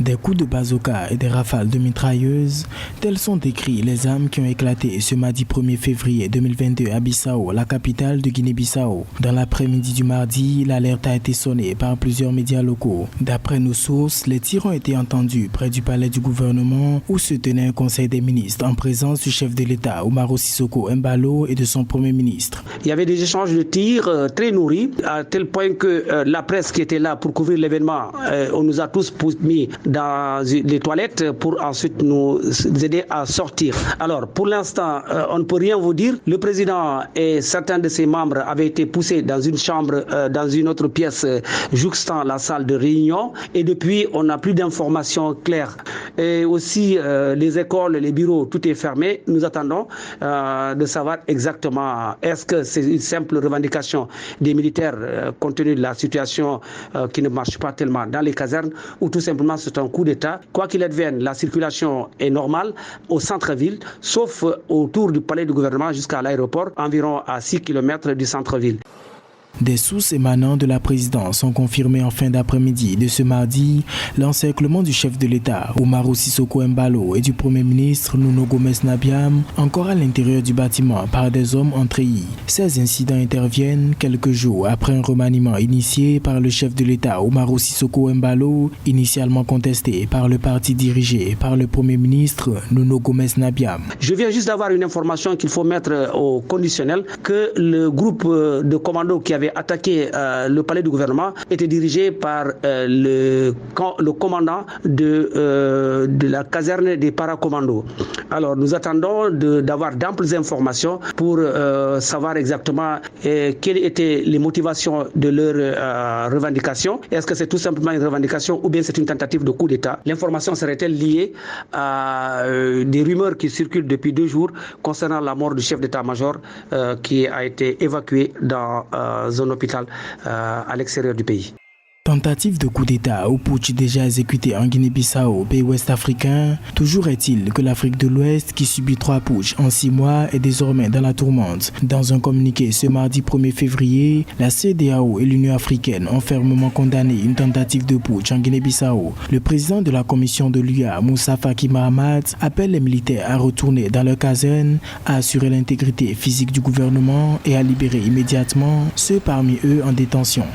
Des coups de bazooka et des rafales de mitrailleuses, tels sont décrits les armes qui ont éclaté ce mardi 1er février 2022 à Bissau, la capitale de Guinée-Bissau. Dans l'après-midi du mardi, l'alerte a été sonnée par plusieurs médias locaux. D'après nos sources, les tirs ont été entendus près du palais du gouvernement où se tenait un conseil des ministres en présence du chef de l'État, Umaro Sissoco Embalo, et de son premier ministre. Il y avait des échanges de tirs très nourris, à tel point que la presse qui était là pour couvrir l'événement, on nous a tous mis dans les toilettes pour ensuite nous aider à sortir. Alors, pour l'instant, on ne peut rien vous dire. Le président et certains de ses membres avaient été poussés dans une chambre, dans une autre pièce jouxtant la salle de réunion. Et depuis, on n'a plus d'informations claires. Et aussi, les écoles, les bureaux, tout est fermé. Nous attendons de savoir exactement est-ce que c'est une simple revendication des militaires compte tenu de la situation qui ne marche pas tellement dans les casernes ou tout simplement c'est un coup d'État. Quoi qu'il advienne, la circulation est normale au centre-ville, sauf autour du palais du gouvernement jusqu'à l'aéroport, environ à 6 km du centre-ville. Des sources émanant de la présidence ont confirmé en fin d'après-midi de ce mardi l'encerclement du chef de l'État, Umaro Sissoco Embalo, et du Premier ministre Nuno Gomes Nabiam, encore à l'intérieur du bâtiment par des hommes en treillis. Ces incidents interviennent quelques jours après un remaniement initié par le chef de l'État, Umaro Sissoco Embalo, initialement contesté par le parti dirigé par le Premier ministre Nuno Gomes Nabiam. Je viens juste d'avoir une information qu'il faut mettre au conditionnel, que le groupe de commandos qui avait attaqué le palais du gouvernement était dirigé par le commandant de la caserne des paracommandos. Alors nous attendons d'avoir d'amples informations pour savoir exactement quelles étaient les motivations de leur revendication. Est-ce que c'est tout simplement une revendication ou bien c'est une tentative de coup d'État? L'information serait-elle liée à des rumeurs qui circulent depuis 2 jours concernant la mort du chef d'état-major qui a été évacué dans un hôpital à l'extérieur du pays. Tentative de coup d'État ou putsch déjà exécuté en Guinée-Bissau, pays ouest africain, toujours est-il que l'Afrique de l'Ouest, qui subit 3 putschs en 6 mois, est désormais dans la tourmente. Dans un communiqué ce mardi 1er février, la CEDEAO et l'Union africaine ont fermement condamné une tentative de putsch en Guinée-Bissau. Le président de la commission de l'UA, Moussa Faki Mahamat, appelle les militaires à retourner dans leur caserne, à assurer l'intégrité physique du gouvernement et à libérer immédiatement ceux parmi eux en détention.